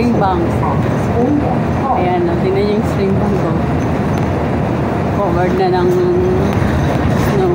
string bangs. Ayan, tingnan nyo yung string bang ko. Covered na ng snow.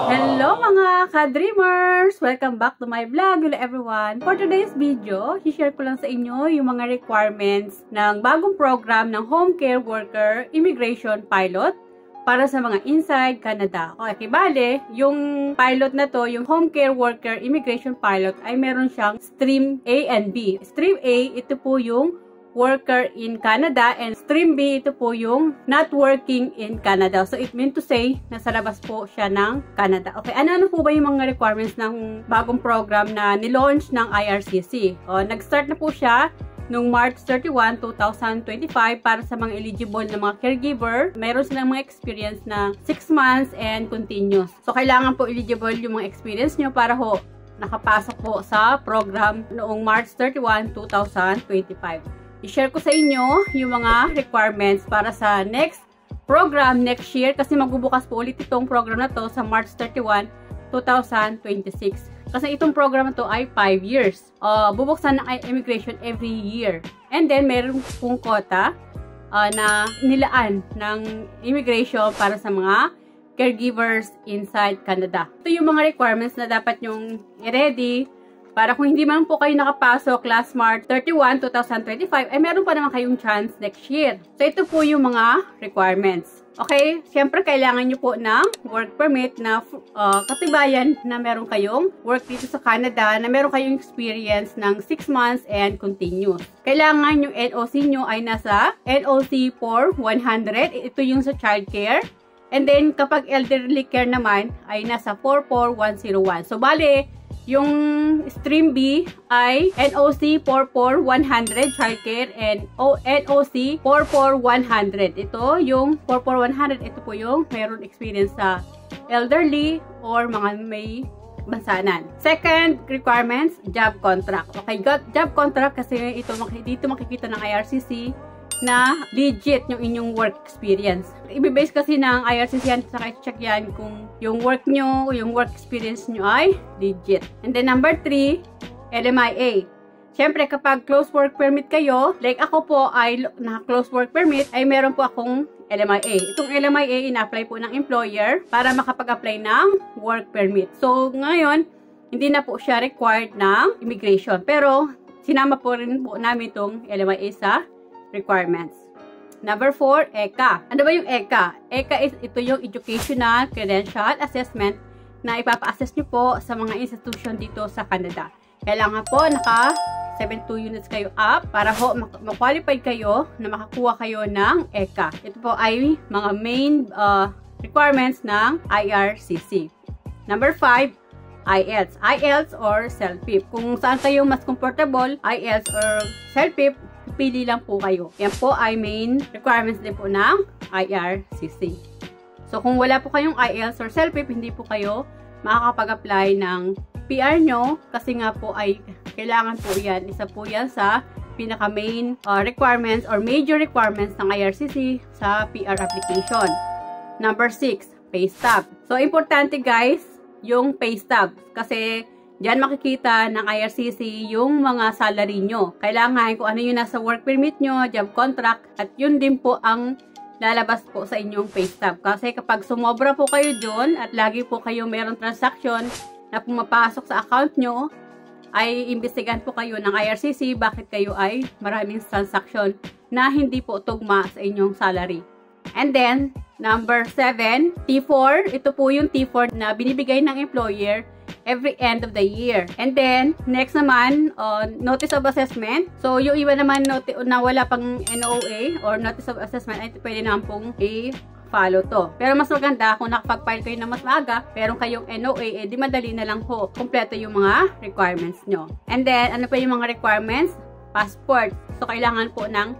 Hello mga ka-dreamers! Welcome back to my vlog. Hello everyone! For today's video, i-share ko lang sa inyo yung mga requirements ng bagong program ng Home Care Worker Immigration Pilot para sa mga inside Canada. Okay, bale, yung pilot na to, yung Home Care Worker Immigration Pilot, ay meron siyang Stream A and B. Stream A, ito po yung worker in Canada, and Stream B, ito po yung not working in Canada. So, it meant to say, nasa labas po siya ng Canada. Okay, ano po ba yung mga requirements ng bagong program na nilaunch ng IRCC? Nag-start na po siya noong March 31, 2025 para sa mga eligible na mga caregiver. Meron silang mga experience na 6 months and continuous. So, kailangan po eligible yung mga experience nyo para ho nakapasok po sa program noong March 31, 2025. I-share ko sa inyo yung mga requirements para sa next program next year kasi magbubukas po ulit itong program na to sa March 31, 2026. Kasi itong program na to ay 5 years. Bubuksan ng immigration every year. And then, meron pong quota na nilaan ng immigration para sa mga caregivers inside Canada. Ito yung mga requirements na dapat nyong i-ready para kung hindi man po kayo nakapasok last March 31, 2025, ay meron pa naman kayong chance next year. So, ito po yung mga requirements. Okay, siyempre kailangan nyo po ng work permit na katibayan na meron kayong work dito sa Canada, na meron kayong experience ng 6 months and continuous. Kailangan yung NOC nyo ay nasa NOC 4100. Ito yung sa childcare. And then, kapag elderly care naman, ay nasa 44101. So, bale, yung Stream B ay NOC 44100 childcare and NOC 44100. Ito yung 44100. Ito po yung meron experience sa elderly or mga may bansanan. Second requirements, job contract. Okay, job contract kasi dito makikita ng IRCC na legit yung inyong work experience. Ibibase kasi ng IRCC yan, saka i-check yan kung yung work nyo, yung work experience nyo ay legit. And then number 3, LMIA. Siyempre, kapag close work permit kayo, like ako po ay naka-close work permit, ay meron po akong LMIA. Itong LMIA, ina-apply po ng employer para makapag-apply ng work permit. So, ngayon, hindi na po siya required ng immigration. Pero, sinama po rin po namin itong LMIA sa requirements. Number 4, ECA. Ano ba yung ECA? ECA is ito yung Educational Credential Assessment na ipapa-assess nyo po sa mga institution dito sa Canada. Kailangan po naka 72 units kayo up para ho ma-qualify kayo na makakuha kayo ng ECA. Ito po ay mga main requirements ng IRCC. Number 5, IELTS. IELTS or CELPIP. Kung saan kayo mas comfortable, IELTS or CELPIP, pili lang po kayo. Yan po ay main requirements din po ng IRCC. So, kung wala po kayong IELTS or CELPIP, hindi po kayo makakapag-apply ng PR nyo kasi nga po ay kailangan po yan. Isa po yan sa pinaka-main requirements or major requirements ng IRCC sa PR application. Number 6, pay stub. So, importante guys, yung pay stub. Kasi diyan makikita ng IRCC yung mga salary nyo. Kailangan kung ano yung nasa work permit nyo, job contract, at yun din po ang lalabas po sa inyong pay stub. Kasi kapag sumobra po kayo dyan at lagi po kayo mayroong transaction na pumapasok sa account nyo, ay imbestigahan po kayo ng IRCC bakit kayo ay maraming transaction na hindi po tugma sa inyong salary. And then, number 7, T4. Ito po yung T4 na binibigay ng employer every end of the year. And then, next naman, notice of assessment. So, yung iba naman na wala pang NOA or notice of assessment, ay pwede naman pong i-follow to. Pero mas maganda kung nakapag-file kayo na mas maaga, pero kayong NOA, di madali na lang po kompleto yung mga requirements nyo. And then, ano pa yung mga requirements? Passport. So, kailangan po ng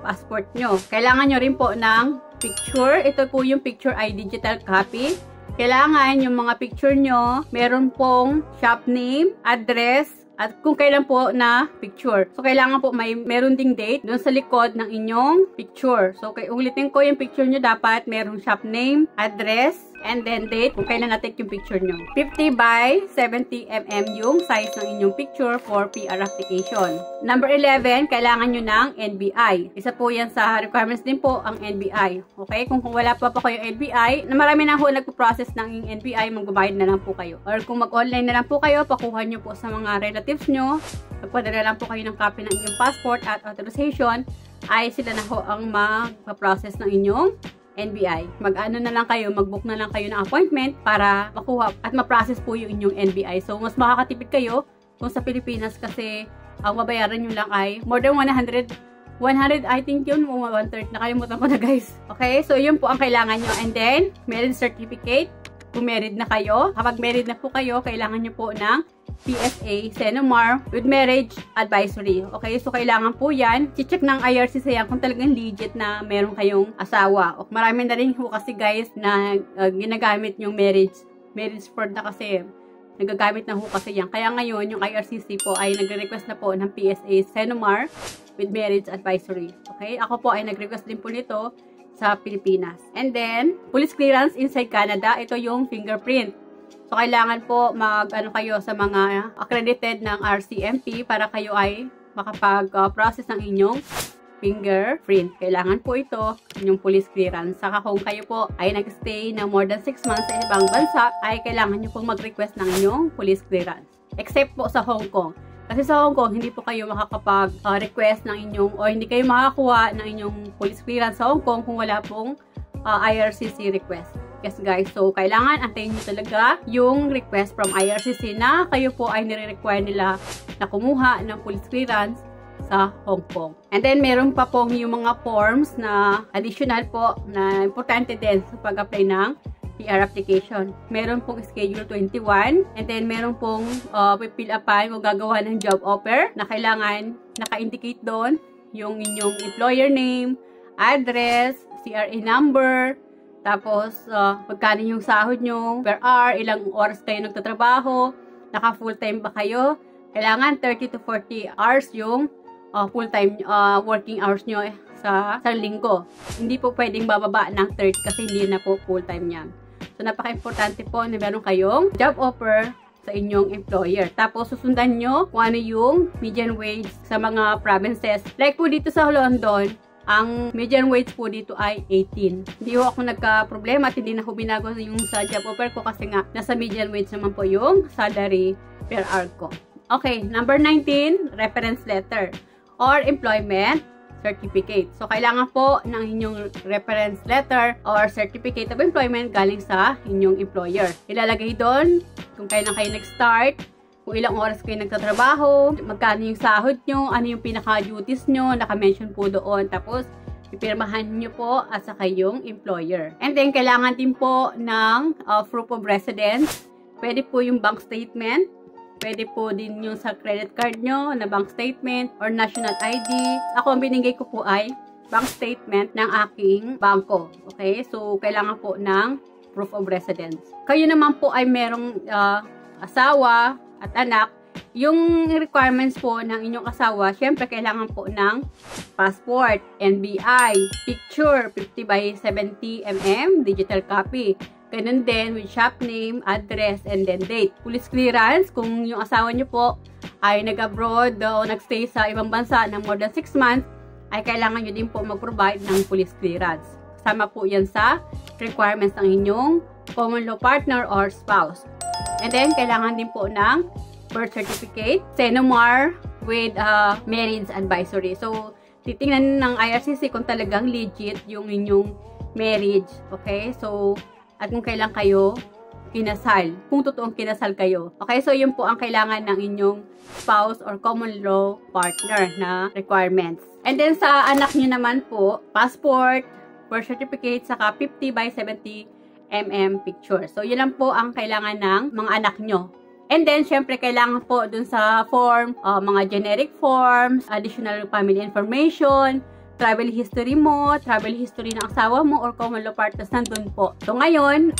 passport nyo. Kailangan nyo rin po ng picture. Ito po yung picture ay digital copy. Kailangan yung mga picture nyo, meron pong shop name, address, at kung kailan po na picture. So, kailangan po meron ding date doon sa likod ng inyong picture. So, ulitin ko yung picture nyo dapat merong shop name, address, and then date kung kailan na-take yung picture nyo. 50 by 70 mm yung size ng inyong picture for PR application. Number 11, kailangan nyo ng NBI. Isa po yan sa requirements din po ang NBI. Okay? Kung wala pa kayo NBI, na marami na ho nagpo-process ng NBI, magbabayad na lang po kayo. Or kung mag-online na lang po kayo, pakuha nyo po sa mga relatives nyo, magpadala lang po kayo ng copy ng inyong passport at authorization, ay sila na ho ang magpa-process ng inyong NBI. Mag-ano na lang kayo, mag-book na lang kayo ng appointment para makuha at ma-process po yung inyong NBI. So, mas makakatipid kayo kung sa Pilipinas kasi ang babayaran nyo lang ay more than 100 I think yun, 1/3 nakalimutan ko na guys. Okay, so yun po ang kailangan nyo. And then, marriage certificate. Kung married na kayo, kapag married na po kayo, kailangan nyo po ng PSA, Senomar, with marriage advisory. Okay, so kailangan po yan. I-check ng IRCC yan kung talagang legit na meron kayong asawa. O, marami na rin po kasi guys na ginagamit yung marriage fraud na kasi. Nagagamit na po kasi yan. Kaya ngayon, yung IRCC po ay nagre-request na po ng PSA, Senomar, with marriage advisory. Okay, ako po ay nag-request din po nito sa Pilipinas. And then, police clearance inside Canada, ito yung fingerprint. So, kailangan po mag-ano kayo sa mga accredited ng RCMP para kayo ay makapag-process ng inyong fingerprint. Kailangan po ito, inyong police clearance. Saka kung kayo po ay nag-stay ng more than 6 months sa ibang bansa, ay kailangan nyo pong mag-request ng inyong police clearance. Except po sa Hong Kong. Kasi sa Hong Kong, hindi po kayo makakapag-request ng inyong, o hindi kayo makakuha ng inyong police clearance sa Hong Kong kung wala pong IRCC request. Yes guys, so kailangan antayin nyo talaga yung request from IRCC na kayo po ay nire-require nila na kumuha ng police clearance sa Hong Kong. And then, meron pa pong yung mga forms na additional po na importante din sa pag-apply ng PR application. Meron pong Schedule 21, and then meron pong fill upan o gagawa ng job offer na kailangan naka-indicate doon yung inyong employer name, address, CRA number, tapos magkano yung sahod nyo per hour, ilang oras kayo nagtatrabaho, naka full-time ba kayo, kailangan 30 to 40 hours yung full-time working hours nyo sa linggo. Hindi po pwedeng bababa ng 30 kasi hindi na po full-time yan. So, napaka-importante po na meron kayong job offer sa inyong employer. Tapos, susundan nyo kung ano yung median wage sa mga provinces. Like po dito sa London, ang median wage po dito ay 18. Hindi ho ako nagka-problema at hindi na ho binago yung sa job offer ko kasi nga nasa median wage naman po yung salary per hour ko. Okay, number 19, reference letter or employment certificate. So, kailangan po ng inyong reference letter or certificate of employment galing sa inyong employer. Ilalagay doon kung kailan kayo nag-start, kung ilang oras kayo nagtatrabaho, magkano yung sahod nyo, ano yung pinaka-duties nyo, naka-mention po doon. Tapos, ipirmahan nyo po at saka yung employer. And then, kailangan din po ng proof of residence. Pwede po yung bank statement. Pwede po din yung sa credit card nyo na bank statement or national ID. Ako, ang binigay ko po ay bank statement ng aking bangko. Okay? So, kailangan po ng proof of residence. Kayo naman po ay merong asawa at anak. Yung requirements po ng inyong asawa, syempre kailangan po ng passport, NBI, picture, 50 by 70 mm, digital copy. Ganun din with shop name, address, and then date. Police clearance, kung yung asawa nyo po ay nag-abroad o nag-stay sa ibang bansa ng more than 6 months, ay kailangan nyo din po mag-provide ng police clearance. Kasama po yan sa requirements ng inyong common law partner or spouse. And then, kailangan din po ng birth certificate, Senomar with marriage advisory. So, titingnan ng IRCC kung talagang legit yung inyong marriage. Okay? So, at kung kailan kayo kinasal, kung totoong kinasal kayo. Okay, so yun po ang kailangan ng inyong spouse or common law partner na requirements. And then sa anak nyo naman po, passport, birth certificate, saka 50 by 70 mm picture. So yun lang po ang kailangan ng mga anak nyo. And then, syempre, kailangan po dun sa form, mga generic forms, additional family information, travel history mo, travel history ng asawa mo, or common law partners nandun po. So, ngayon,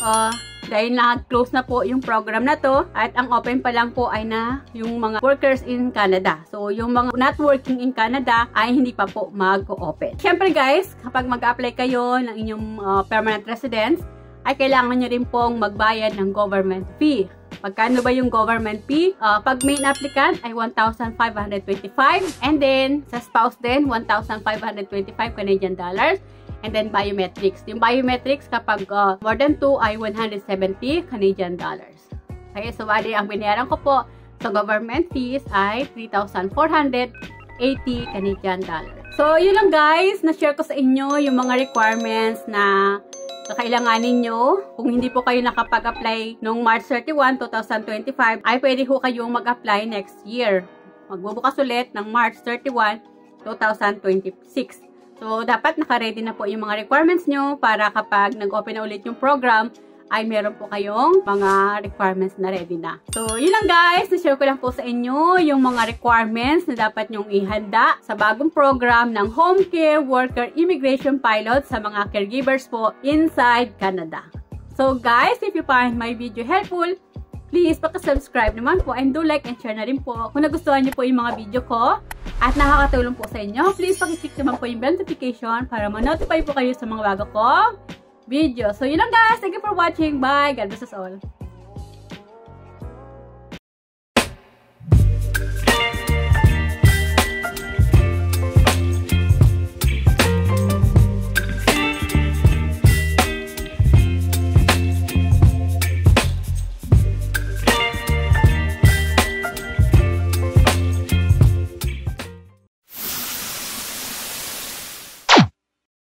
dahil na-close na po yung program na to, at ang open pa lang po ay na yung mga workers in Canada. So, yung mga not working in Canada ay hindi pa po mag-open. Siyempre guys, kapag mag-apply kayo ng inyong permanent residence, ay kailangan nyo rin pong magbayad ng government fee. Magkano ba yung government fee? Pag main applicant ay 1,525 and then sa spouse din 1,525 Canadian dollars and then biometrics. Yung biometrics kapag more than 2 ay 170 Canadian dollars. Okay, so bali ang binayaran ko po sa government fees ay 3,480 Canadian dollars. So yun lang guys, na-share ko sa inyo yung mga requirements na kakailanganin nyo. Kung hindi po kayo nakapag-apply noong March 31, 2025, ay pwede po kayong mag-apply next year. Magbubukas ulit ng March 31, 2026. So, dapat naka-ready na po yung mga requirements nyo para kapag nag-open na ulit yung program, ay meron po kayong mga requirements na ready na. So, yun lang guys. Na-share ko lang po sa inyo yung mga requirements na dapat nyong ihanda sa bagong program ng Home Care Worker Immigration Pilot sa mga caregivers po inside Canada. So, guys, if you find my video helpful, please paki-subscribe naman po and do like and share na rin po kung nagustuhan niyo po yung mga video ko at nakakatulong po sa inyo. Please paki-click naman po yung bell notification para ma-notify po kayo sa mga bago ko video. So, yun lang guys. Thank you for watching. Bye. God bless us all.